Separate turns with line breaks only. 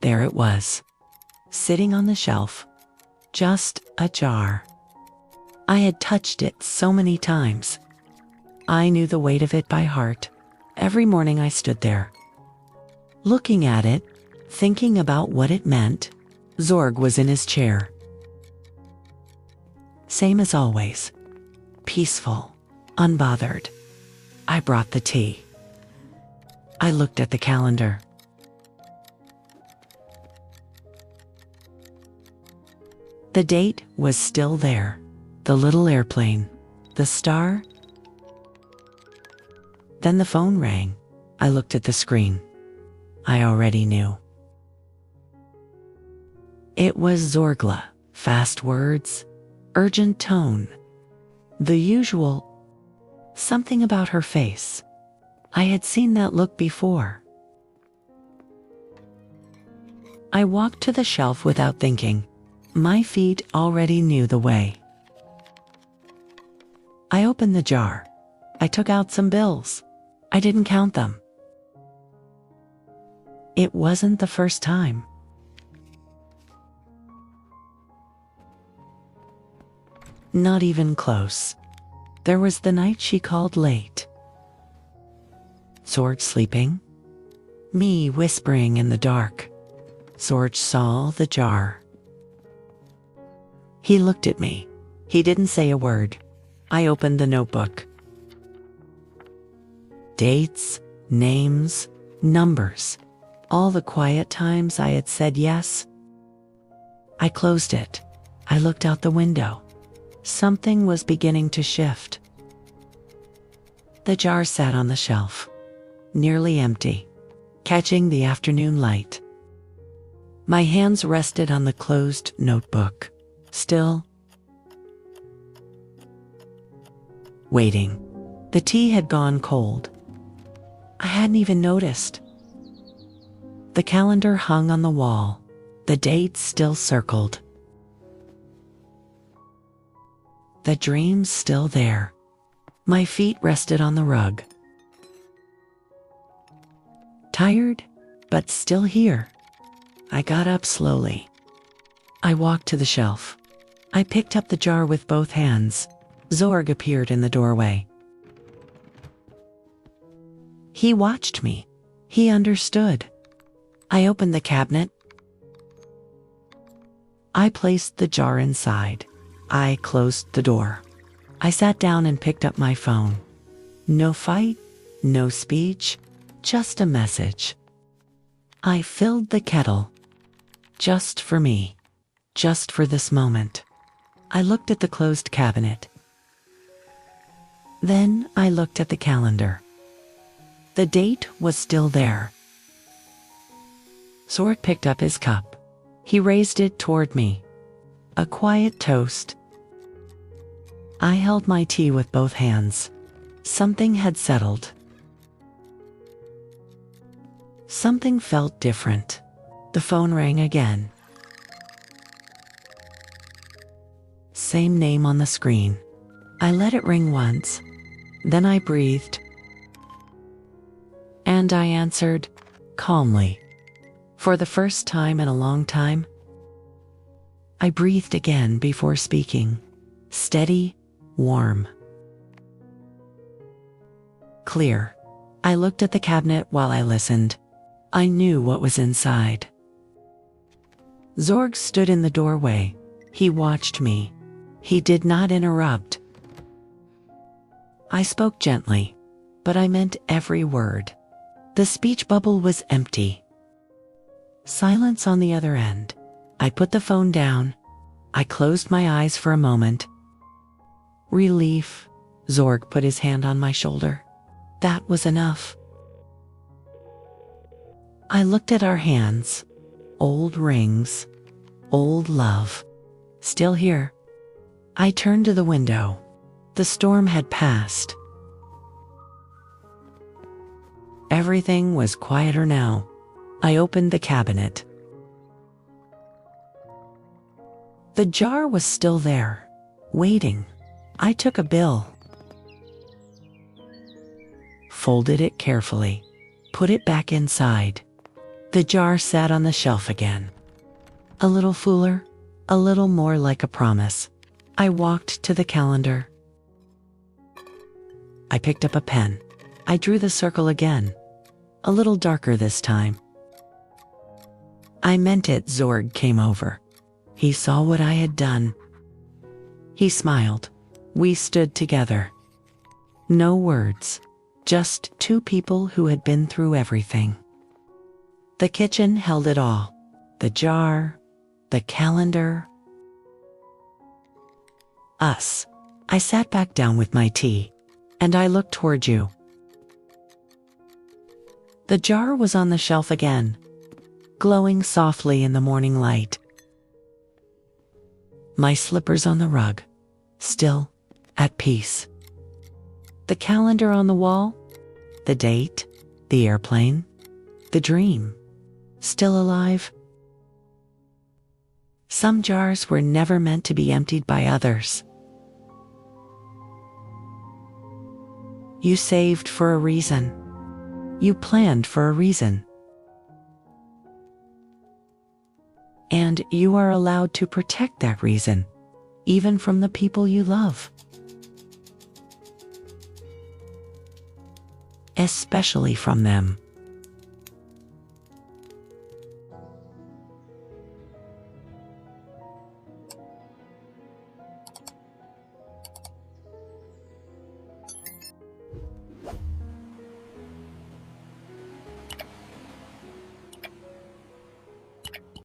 There it was, sitting on the shelf, just a jar. I had touched it so many times. I knew the weight of it by heart. Every morning I stood there, looking at it, thinking about what it meant. Zorg was in his chair. Same as always. Peaceful, unbothered. I brought the tea. I looked at the calendar. The date was still there. The little airplane. The star. Then the phone rang. I looked at the screen. I already knew. It was Zorgla. Fast words, urgent tone. The usual. Something about her face. I had seen that look before. I walked to the shelf without thinking. My feet already knew the way. I opened the jar. I took out some bills. I didn't count them. It wasn't the first time. Not even close. There was the night she called late. Zorg sleeping. Me whispering in the dark. Zorg saw the jar. He looked at me. He didn't say a word. I opened the notebook. Dates, names, numbers. All the quiet times I had said yes. I closed it. I looked out the window. Something was beginning to shift. The jar sat on the shelf, nearly empty, catching the afternoon light. My hands rested on the closed notebook, still waiting. The tea had gone cold. I hadn't even noticed. The calendar hung on the wall. The dates still circled. The dreams still there. My feet rested on the rug. Tired, but still here. I got up slowly. I walked to the shelf. I picked up the jar with both hands. Zorg appeared in the doorway. He watched me. He understood. I opened the cabinet. I placed the jar inside. I closed the door. I sat down and picked up my phone. No fight, no speech, just a message. I filled the kettle. Just for me. Just for this moment. I looked at the closed cabinet. Then I looked at the calendar. The date was still there. Zorg picked up his cup. He raised it toward me. A quiet toast. I held my tea with both hands. Something had settled. Something felt different. The phone rang again. Same name on the screen. I let it ring once. Then I breathed. And I answered, calmly. For the first time in a long time. I breathed again before speaking. Steady, warm. Clear. I looked at the cabinet while I listened. I knew what was inside. Zorg stood in the doorway. He watched me. He did not interrupt. I spoke gently, but I meant every word. The speech bubble was empty. Silence on the other end. I put the phone down. I closed my eyes for a moment. Relief. Zorg put his hand on my shoulder. That was enough. I looked at our hands. Old rings. Old love. Still here. I turned to the window. The storm had passed. Everything was quieter now. I opened the cabinet. The jar was still there, waiting. I took a bill. Folded it carefully. Put it back inside. The jar sat on the shelf again. A little fuller, a little more like a promise. I walked to the calendar. I picked up a pen. I drew the circle again, a little darker this time. I meant it. Zorg came over. He saw what I had done. He smiled. We stood together. No words, just two people who had been through everything. The kitchen held it all. The jar, the calendar, us. I sat back down with my tea, and I looked toward you. The jar was on the shelf again, glowing softly in the morning light. My slippers on the rug, still at peace. The calendar on the wall, the date, the airplane, the dream, still alive. Some jars were never meant to be emptied by others. You saved for a reason. You planned for a reason. And you are allowed to protect that reason, even from the people you love. Especially from them.